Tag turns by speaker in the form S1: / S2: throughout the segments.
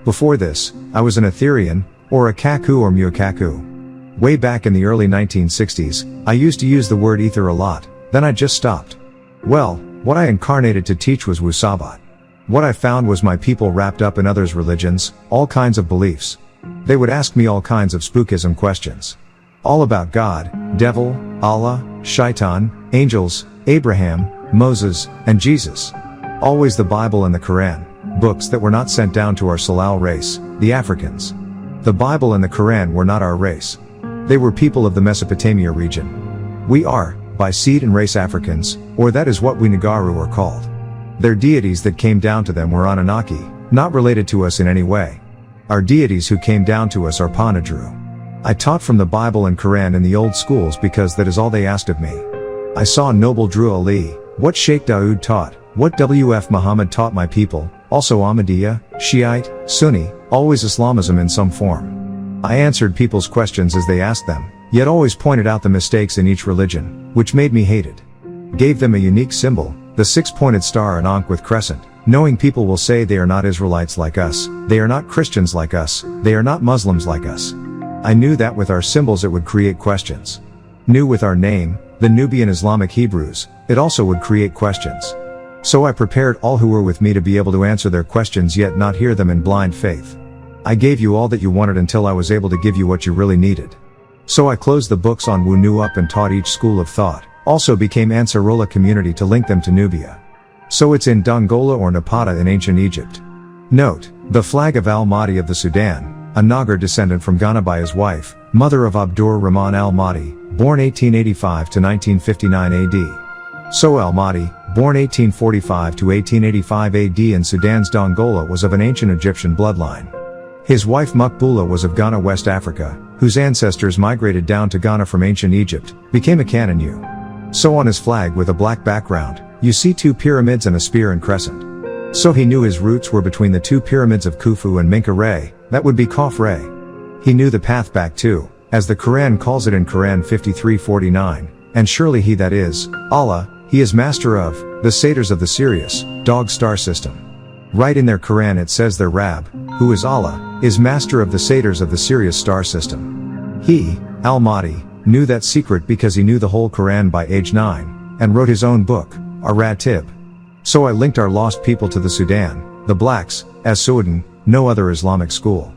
S1: Before this, I was an Etherian, or a Kaku or Mukaku. Way back in the early 1960s, I used to use the word ether a lot, then I just stopped. Well, what I incarnated to teach was Wu-Sabat. What I found was my people wrapped up in others' religions, all kinds of beliefs. They would ask me all kinds of spookism questions. All about God, devil, Allah, shaitan, angels, Abraham, Moses, and Jesus. Always the Bible and the Quran, books that were not sent down to our Salal race, the Africans. The Bible and the Quran were not our race. They were people of the Mesopotamia region. We are, by seed and race Africans, or that is what we Nagaru are called. Their deities that came down to them were Anunnaki, not related to us in any way. Our deities who came down to us are Panadru. I taught from the Bible and Quran in the old schools because that is all they asked of me. I saw Noble Drew Ali, what Sheikh Daoud taught, what W.F. Muhammad taught my people, also Ahmadiyya, Shiite, Sunni, always Islamism in some form. I answered people's questions as they asked them, yet always pointed out the mistakes in each religion, which made me hated. Gave them a unique symbol, the six-pointed star and Ankh with crescent, knowing people will say they are not Israelites like us, they are not Christians like us, they are not Muslims like us. I knew that with our symbols it would create questions. Knew with our name, the Nubian Islamic Hebrews, it also would create questions. So I prepared all who were with me to be able to answer their questions yet not hear them in blind faith. I gave you all that you wanted until I was able to give you what you really needed. So I closed the books on Wu Nu up and taught each school of thought, also became Ansarola community to link them to Nubia. So it's in Dongola or Napata in ancient Egypt. Note, the flag of Al-Mahdi of the Sudan, a Nagar descendant from Ghana by his wife, mother of Abdur Rahman Al-Mahdi, born 1885 to 1959 AD. So Al-Mahdi, born 1845 to 1885 AD in Sudan's Dongola was of an ancient Egyptian bloodline. His wife Maqbula was of Ghana, West Africa, whose ancestors migrated down to Ghana from ancient Egypt, became a Kananu. So on his flag with a black background, you see two pyramids and a spear and crescent. So he knew his roots were between the two pyramids of Khufu and Menkaure, that would be Khafre. He knew the path back to, as the Quran calls it in Quran 53:49, and surely he that is, Allah, he is master of, the satyrs of the Sirius, dog star system. Right in their Quran it says their Rab, who is Allah, is master of the satyrs of the Sirius star system. He, Al-Mahdi, knew that secret because he knew the whole Quran by age 9, and wrote his own book, Ar-Ratib. So I linked our lost people to the Sudan, the blacks, as Sudan, no other Islamic school.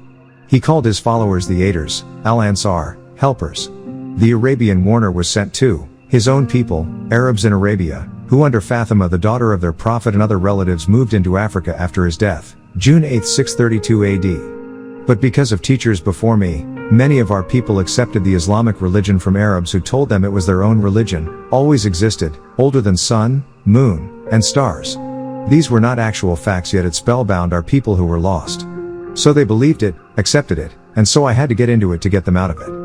S1: He called his followers the Aiders, Al-Ansar, helpers. The Arabian warner was sent to his own people, Arabs in Arabia, who under Fatima the daughter of their prophet and other relatives moved into Africa after his death, June 8, 632 AD. But because of teachers before me, many of our people accepted the Islamic religion from Arabs who told them it was their own religion, always existed, older than sun, moon, and stars. These were not actual facts yet it spellbound our people who were lost. So they believed it, accepted it, and so I had to get into it to get them out of it.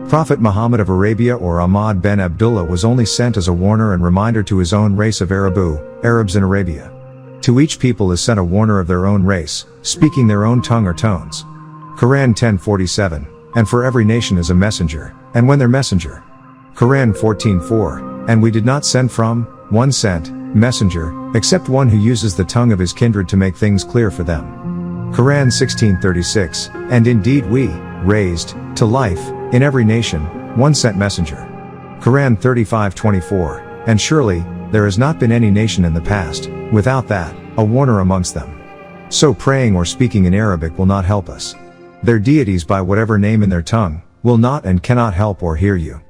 S1: Prophet Muhammad of Arabia or Ahmad ben Abdullah was only sent as a warner and reminder to his own race of Arabs in Arabia. To each people is sent a warner of their own race, speaking their own tongue or tones. Quran 10:47, and for every nation is a messenger, and when their messenger. Quran 14:4, and we did not send from, one sent, messenger, except one who uses the tongue of his kindred to make things clear for them. Quran 16:36, and indeed we, raised, to life, in every nation, one sent messenger. Quran 35:24, and surely, there has not been any nation in the past, without that, a warner amongst them. So praying or speaking in Arabic will not help us. Their deities by whatever name in their tongue, will not and cannot help or hear you.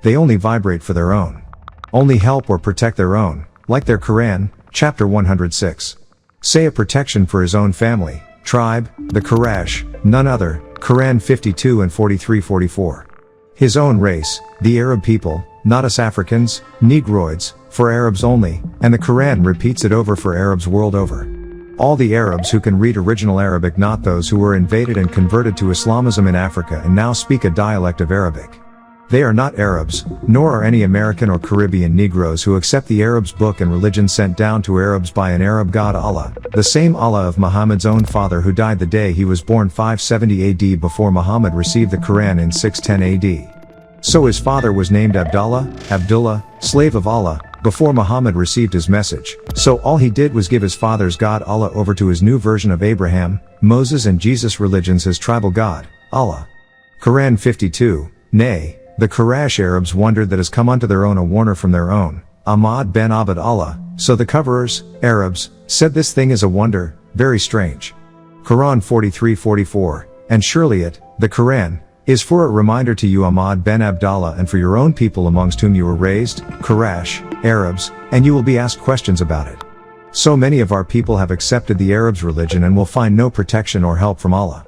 S1: They only vibrate for their own. Only help or protect their own, like their Quran, chapter 106. Say a protection for his own family, tribe, the Quraysh, none other, Quran 52 and 43-44. His own race, the Arab people, not us Africans, Negroids, for Arabs only, and the Quran repeats it over for Arabs world over. All the Arabs who can read original Arabic, not those who were invaded and converted to Islamism in Africa and now speak a dialect of Arabic. They are not Arabs, nor are any American or Caribbean Negroes who accept the Arab's book and religion sent down to Arabs by an Arab god Allah, the same Allah of Muhammad's own father who died the day he was born 570 AD before Muhammad received the Quran in 610 AD. So his father was named Abdullah, slave of Allah, before Muhammad received his message, so all he did was give his father's God Allah over to his new version of Abraham, Moses and Jesus religions, his tribal God, Allah. Quran 52, nay, the Quraysh Arabs wondered that has come unto their own a warner from their own, Ahmad ben Abd Allah, so the coverers, Arabs, said this thing is a wonder, very strange. Quran 43:44, and surely it, the Quran, is for a reminder to you Ahmad ben Abdallah and for your own people amongst whom you were raised, Quraysh, Arabs, and you will be asked questions about it. So many of our people have accepted the Arabs' religion and will find no protection or help from Allah.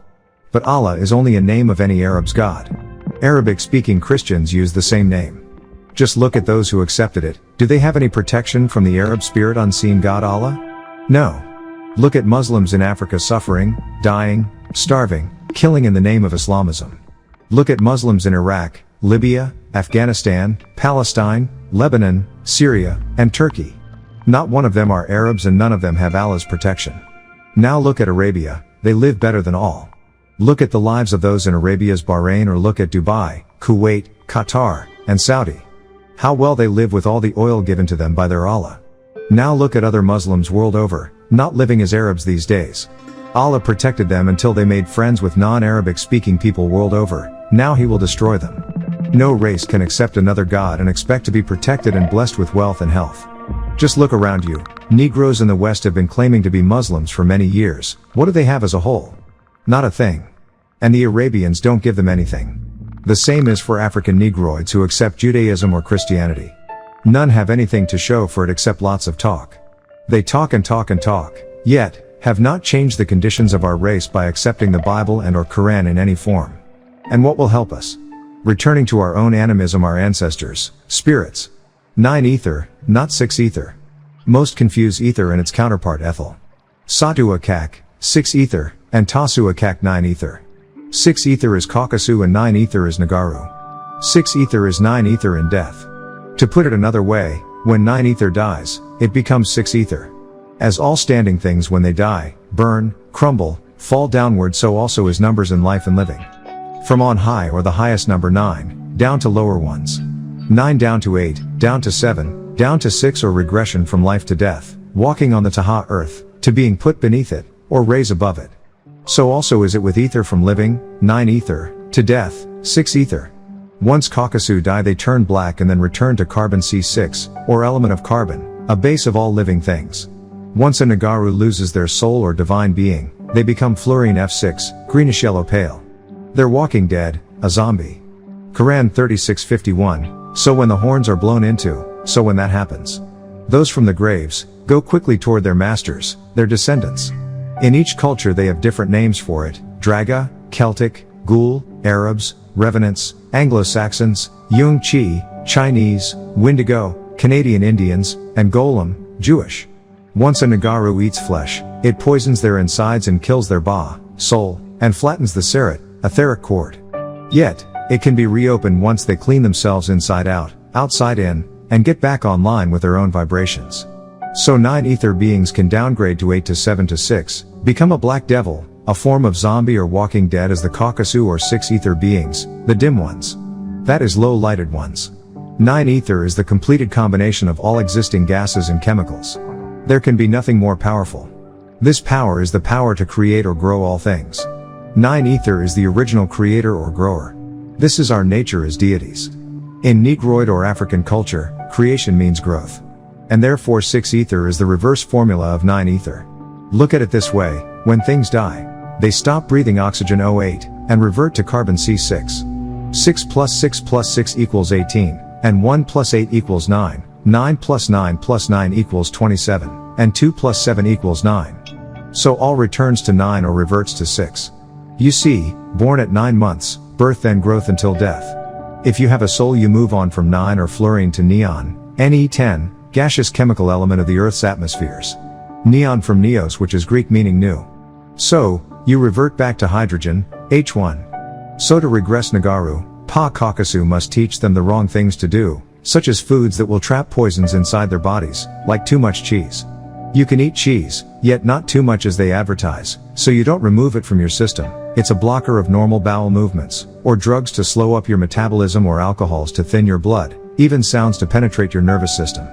S1: But Allah is only a name of any Arab's God. Arabic-speaking Christians use the same name. Just look at those who accepted it. Do they have any protection from the Arab spirit unseen God Allah? No. Look at Muslims in Africa suffering, dying, starving, killing in the name of Islamism. Look at Muslims in Iraq, Libya, Afghanistan, Palestine, Lebanon, Syria, and Turkey. Not one of them are Arabs and none of them have Allah's protection. Now look at Arabia, they live better than all. Look at the lives of those in Arabia's Bahrain, or look at Dubai, Kuwait, Qatar, and Saudi. How well they live with all the oil given to them by their Allah. Now look at other Muslims world over, not living as Arabs these days. Allah protected them until they made friends with non-Arabic speaking people world over, now He will destroy them. No race can accept another God and expect to be protected and blessed with wealth and health. Just look around you, Negroes in the West have been claiming to be Muslims for many years. What do they have as a whole? Not a thing. And the Arabians don't give them anything. The same is for African Negroids who accept Judaism or Christianity. None have anything to show for it except lots of talk. They talk and talk and talk, yet, have not changed the conditions of our race by accepting the Bible and or Quran in any form. And what will help us? Returning to our own animism, our ancestors, spirits. 9 ether, not 6 ether. Most confuse ether and its counterpart ethel. Satu akak, 6 ether, and Tasu akak 9 ether. 6 ether is Kaukasu and 9 ether is Nagaru. 6 ether is 9 ether in death. To put it another way, when 9 ether dies, it becomes 6 ether. As all standing things when they die, burn, crumble, fall downward, so also is numbers in life and living. From on high or the highest number 9, down to lower ones. 9 down to 8, down to 7, down to 6, or regression from life to death, walking on the Taha earth, to being put beneath it, or raise above it. So also is it with ether from living, 9 ether, to death, 6 ether. Once Kaukasu die they turn black and then return to carbon C6, or element of carbon, a base of all living things. Once a Nagaru loses their soul or divine being, they become fluorine F6, greenish yellow pale. They're walking dead, a zombie. Quran 36:51, so when the horns are blown into, so when that happens, those from the graves, go quickly toward their masters, their descendants. In each culture they have different names for it, Draga, Celtic, Ghoul, Arabs, Revenants, Anglo-Saxons, Yung Chi, Chinese, Wendigo, Canadian Indians, and Golem, Jewish. Once a Nagaru eats flesh, it poisons their insides and kills their Ba, soul, and flattens the Sarat, etheric cord. Yet, it can be reopened once they clean themselves inside out, outside in, and get back online with their own vibrations. So 9 ether beings can downgrade to 8 to 7 to 6, become a black devil, a form of zombie or walking dead as the Kaukasu, or 6 ether beings, the dim ones. That is low-lighted ones. 9 ether is the completed combination of all existing gases and chemicals. There can be nothing more powerful. This power is the power to create or grow all things. 9 ether is the original creator or grower. This is our nature as deities. In Negroid or African culture, creation means growth. And therefore 6 ether is the reverse formula of 9 ether. Look at it this way, when things die, they stop breathing oxygen O8, and revert to carbon C6. 6 plus 6 plus 6 equals 18, and 1 plus 8 equals 9, 9 plus 9 plus 9 equals 27, and 2 plus 7 equals 9. So all returns to 9 or reverts to 6. You see, born at 9 months, birth then growth until death. If you have a soul you move on from 9 or fluorine to neon, Ne10, gaseous chemical element of the Earth's atmospheres. Neon from neos, which is Greek meaning new. So, you revert back to hydrogen, H1. So to regress Nagaru, Pa Kaukasu must teach them the wrong things to do, such as foods that will trap poisons inside their bodies, like too much cheese. You can eat cheese, yet not too much as they advertise, so you don't remove it from your system. It's a blocker of normal bowel movements, or drugs to slow up your metabolism, or alcohols to thin your blood, even sounds to penetrate your nervous system.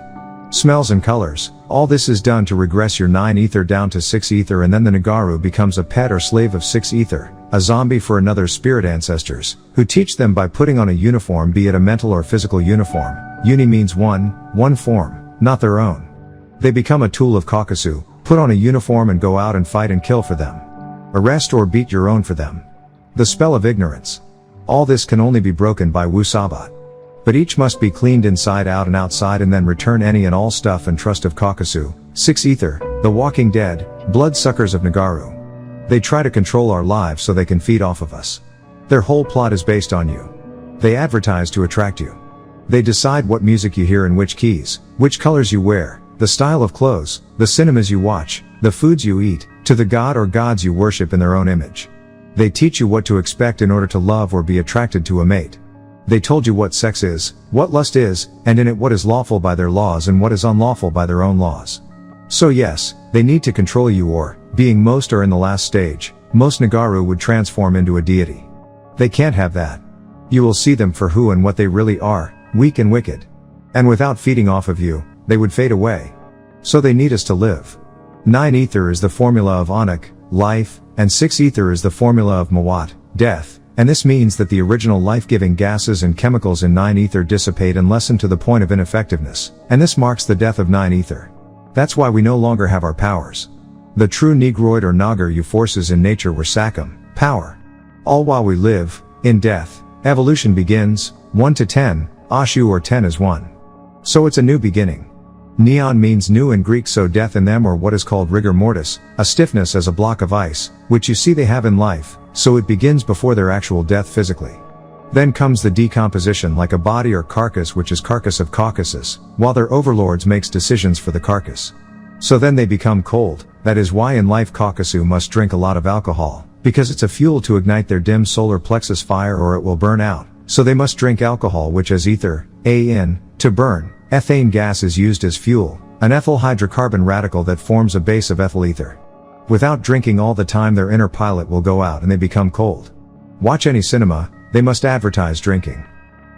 S1: Smells and colors. All this is done to regress your 9 ether down to 6 ether, and then the Nagaru becomes a pet or slave of 6 ether, a zombie for another's spirit ancestors, who teach them by putting on a uniform, be it a mental or physical uniform. Uni means one form, not their own. They become a tool of Kaukasu, put on a uniform and go out and fight and kill for them. Arrest or beat your own for them. The spell of ignorance. All this can only be broken by Wu-Sabat. But each must be cleaned inside out and outside, and then return any and all stuff and trust of Kaukasu. 6 ether, the walking dead, bloodsuckers of Nagaru. They try to control our lives so they can feed off of us. Their whole plot is based on you. They advertise to attract you. They decide what music you hear in which keys, which colors you wear, the style of clothes, the cinemas you watch, the foods you eat, to the god or gods you worship in their own image. They teach you what to expect in order to love or be attracted to a mate. They told you what sex is, what lust is, and in it what is lawful by their laws and what is unlawful by their own laws. So yes, they need to control you, or, being most are in the last stage, most Nagaru would transform into a deity. They can't have that. You will see them for who and what they really are, weak and wicked. And without feeding off of you, they would fade away. So they need us to live. 9 ether is the formula of Anak, life, and 6 ether is the formula of Mawat, death. And this means that the original life-giving gases and chemicals in 9 ether dissipate and lessen to the point of ineffectiveness, and this marks the death of 9 ether. That's why we no longer have our powers. The true Negroid or Nagaru forces in nature were Sakam, power. All while we live, in death, evolution begins, 1 to 10, Ashu or 10 is 1. So it's a new beginning. Neon means new in Greek, so death in them, or what is called rigor mortis, a stiffness as a block of ice, which you see they have in life, so it begins before their actual death physically. Then comes the decomposition like a body or carcass, which is carcass of Caucasus, while their overlords makes decisions for the carcass. So then they become cold. That is why in life Kaukasu must drink a lot of alcohol, because it's a fuel to ignite their dim solar plexus fire or it will burn out. So they must drink alcohol, which is ether, AN, to burn. Ethane gas is used as fuel, an ethyl hydrocarbon radical that forms a base of ethyl ether. Without drinking all the time, their inner pilot will go out and they become cold. Watch any cinema, they must advertise drinking.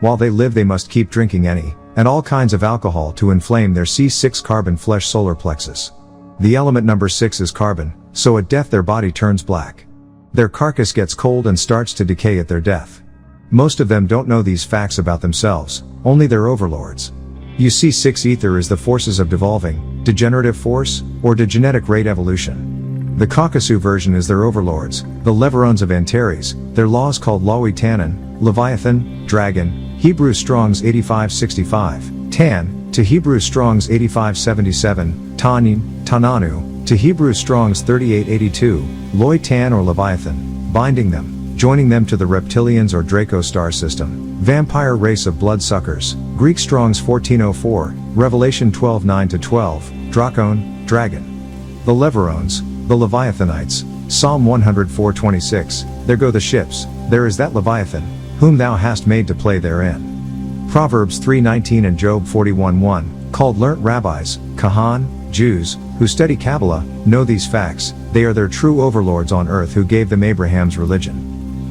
S1: While they live they must keep drinking any, and all kinds of alcohol to inflame their C6 carbon flesh solar plexus. The element number 6 is carbon, so at death their body turns black. Their carcass gets cold and starts to decay at their death. Most of them don't know these facts about themselves, only their overlords. You see, 6 ether is the forces of devolving, degenerative force, or degenetic rate evolution. The Kaukasu version is their overlords, the Leverones of Antares, their laws called Lawi Tanan, Leviathan, Dragon, Hebrew Strong's 8565, Tan, to Hebrew Strong's 8577, Tanin, Tananu, to Hebrew Strong's 3882, Loi Tan or Leviathan, binding them, joining them to the reptilians or Draco star system, vampire race of bloodsuckers, Greek Strong's 1404, Revelation 12:9-12, Drakon, dragon. The Leverones, the Leviathanites, Psalm 104:26, there go the ships, there is that Leviathan, whom thou hast made to play therein. Proverbs 3:19 and Job 41:1, called learnt rabbis, Kahan, Jews, who study Kabbalah, know these facts, they are their true overlords on earth who gave them Abraham's religion.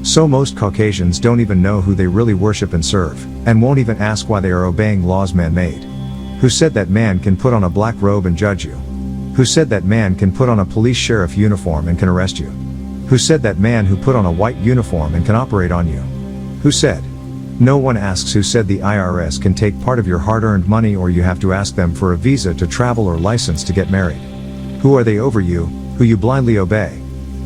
S1: So most Caucasians don't even know who they really worship and serve, and won't even ask why they are obeying laws man-made. Who said that man can put on a black robe and judge you? Who said that man can put on a police sheriff uniform and can arrest you? Who said that man who put on a white uniform and can operate on you? Who said? No one asks who said the IRS can take part of your hard-earned money, or you have to ask them for a visa to travel or license to get married. Who are they over you, who you blindly obey?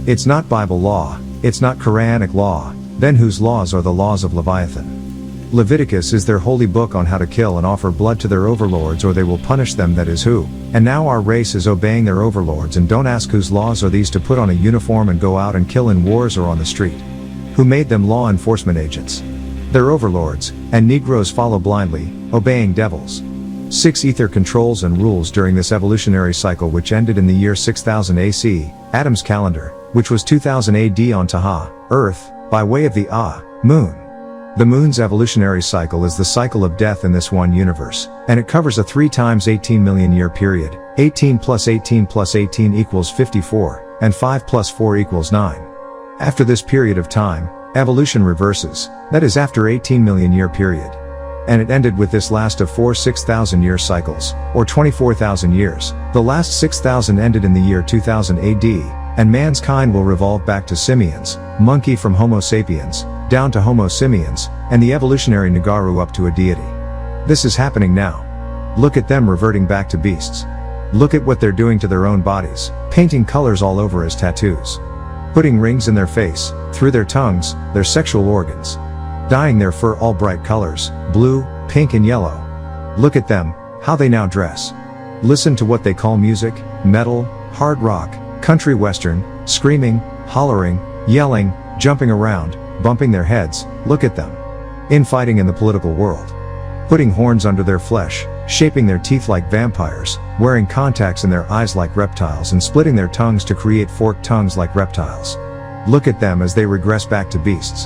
S1: It's not Bible law, it's not Quranic law, then whose laws are the laws of Leviathan? Leviticus is their holy book on how to kill and offer blood to their overlords or they will punish them, that is who. And now our race is obeying their overlords, and don't ask whose laws are these to put on a uniform and go out and kill in wars or on the street. Who made them law enforcement agents? Their overlords, and Negroes follow blindly, obeying devils. 6 ether controls and rules during this evolutionary cycle, which ended in the year 6000 AC, Adam's calendar, which was 2000 AD on Taha, Earth, by way of the moon. The moon's evolutionary cycle is the cycle of death in this one universe, and it covers a 3 times 18 million year period. 18 plus 18 plus 18 equals 54, and 5 plus 4 equals 9. After this period of time, evolution reverses, that is after 18 million year period. And it ended with this last of 4 6,000 year cycles, or 24,000 years. The last 6,000 ended in the year 2000 AD, and man's kind will revolve back to simians, monkey from Homo sapiens, down to Homo simians, and the evolutionary Nagaru up to a deity. This is happening now. Look at them reverting back to beasts. Look at what they're doing to their own bodies, painting colors all over as tattoos. Putting rings in their face, through their tongues, their sexual organs. Dyeing their fur all bright colors, blue, pink and yellow. Look at them, how they now dress. Listen to what they call music, metal, hard rock, country western, screaming, hollering, yelling, jumping around, bumping their heads. Look at them. Infighting in the political world. Putting horns under their flesh, shaping their teeth like vampires, wearing contacts in their eyes like reptiles and splitting their tongues to create forked tongues like reptiles. Look at them as they regress back to beasts.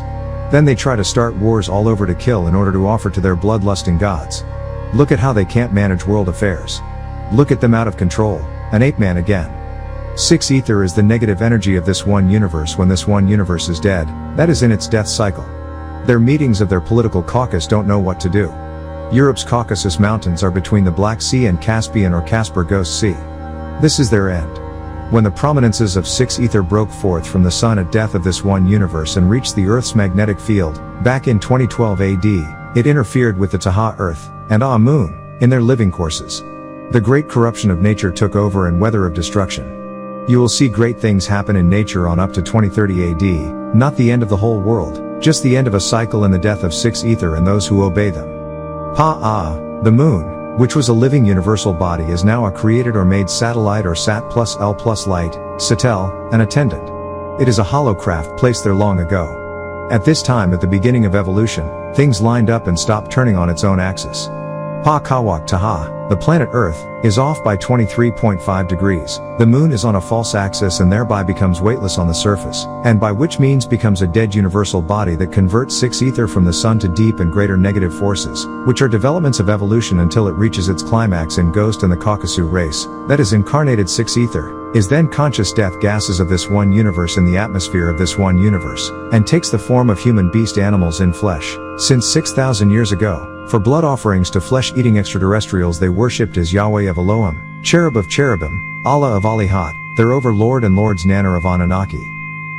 S1: Then they try to start wars all over to kill in order to offer to their bloodlusting gods. Look at how they can't manage world affairs. Look at them out of control, an ape man again. 6 ether is the negative energy of this one universe. When this one universe is dead, that is in its death cycle. Their meetings of their political caucus don't know what to do. Europe's Caucasus Mountains are between the Black Sea and Caspian or Caspar Ghost Sea. This is their end. When the prominences of 6 ether broke forth from the sun at death of this one universe and reached the Earth's magnetic field, back in 2012 AD, it interfered with the Taha Earth, and Ah Moon, in their living courses. The great corruption of nature took over and weather of destruction. You will see great things happen in nature on up to 2030 AD, not the end of the whole world, just the end of a cycle and the death of 6 ether and those who obey them. Pa-Ah, the moon, which was a living universal body, is now a created or made satellite or sat plus L plus light, satel, an attendant. It is a hollow craft placed there long ago. At this time at the beginning of evolution, things lined up and stopped turning on its own axis. Pa-Kawak Taha, the planet Earth, is off by 23.5 degrees. The moon is on a false axis and thereby becomes weightless on the surface, and by which means becomes a dead universal body that converts 6 ether from the sun to deep and greater negative forces, which are developments of evolution until it reaches its climax in Ghost and the Caucasus race, that is incarnated 6 ether, is then conscious death gases of this one universe in the atmosphere of this one universe, and takes the form of human beast animals in flesh. Since 6,000 years ago, for blood offerings to flesh-eating extraterrestrials they worshipped as Yahweh of Elohim, Cherub of Cherubim, Allah of Al-Haadi, their overlord and Lord's Nanner of Anunnaki.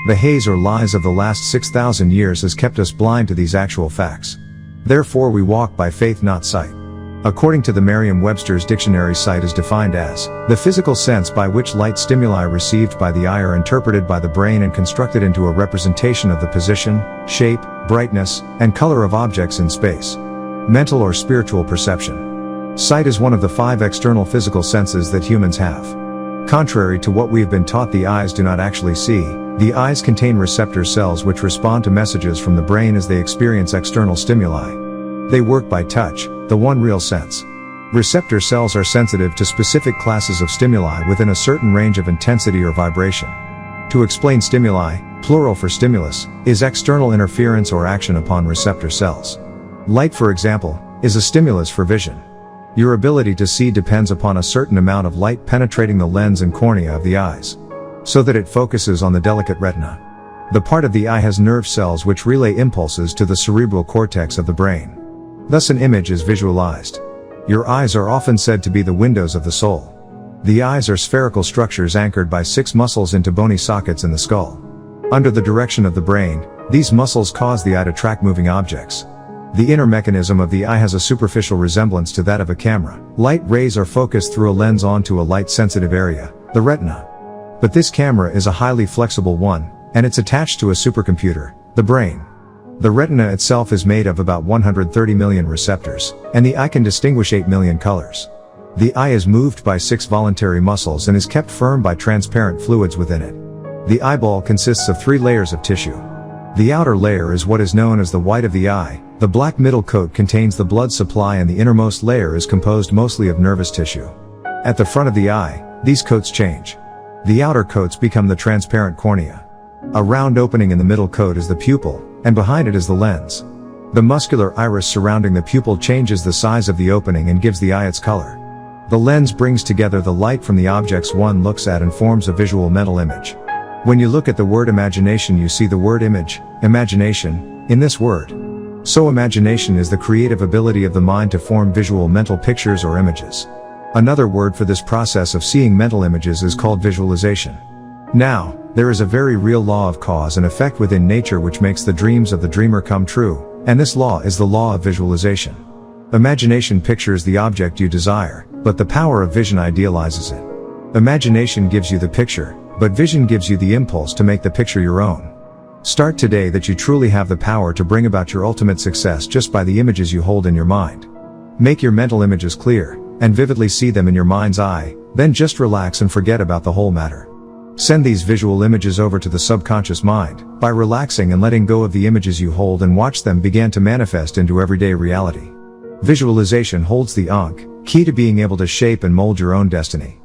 S1: The haze or lies of the last 6,000 years has kept us blind to these actual facts. Therefore we walk by faith not sight. According to the Merriam-Webster's dictionary, sight is defined as the physical sense by which light stimuli received by the eye are interpreted by the brain and constructed into a representation of the position, shape, brightness, and color of objects in space. Mental or spiritual perception. Sight is one of the 5 external physical senses that humans have. Contrary to what we've been taught, the eyes do not actually see. The eyes contain receptor cells which respond to messages from the brain as they experience external stimuli. They work by touch, the one real sense. Receptor cells are sensitive to specific classes of stimuli within a certain range of intensity or vibration. To explain stimuli, plural for stimulus, is external interference or action upon receptor cells. Light, for example, is a stimulus for vision. Your ability to see depends upon a certain amount of light penetrating the lens and cornea of the eyes, so that it focuses on the delicate retina. The part of the eye has nerve cells which relay impulses to the cerebral cortex of the brain. Thus an image is visualized. Your eyes are often said to be the windows of the soul. The eyes are spherical structures anchored by 6 muscles into bony sockets in the skull. Under the direction of the brain, these muscles cause the eye to track moving objects. The inner mechanism of the eye has a superficial resemblance to that of a camera. Light rays are focused through a lens onto a light-sensitive area, the retina. But this camera is a highly flexible one, and it's attached to a supercomputer, the brain. The retina itself is made of about 130 million receptors, and the eye can distinguish 8 million colors. The eye is moved by 6 voluntary muscles and is kept firm by transparent fluids within it. The eyeball consists of 3 layers of tissue. The outer layer is what is known as the white of the eye. The black middle coat contains the blood supply and the innermost layer is composed mostly of nervous tissue. At the front of the eye, these coats change. The outer coats become the transparent cornea. A round opening in the middle coat is the pupil, and behind it is the lens. The muscular iris surrounding the pupil changes the size of the opening and gives the eye its color. The lens brings together the light from the objects one looks at and forms a visual mental image. When you look at the word imagination, you see the word image, imagination, in this word. So imagination is the creative ability of the mind to form visual mental pictures or images. Another word for this process of seeing mental images is called visualization. Now, there is a very real law of cause and effect within nature which makes the dreams of the dreamer come true, and this law is the law of visualization. Imagination pictures the object you desire, but the power of vision idealizes it. Imagination gives you the picture, but vision gives you the impulse to make the picture your own. Start today that you truly have the power to bring about your ultimate success just by the images you hold in your mind. Make your mental images clear, and vividly see them in your mind's eye, then just relax and forget about the whole matter. Send these visual images over to the subconscious mind, by relaxing and letting go of the images you hold and watch them begin to manifest into everyday reality. Visualization holds the key to being able to shape and mold your own destiny.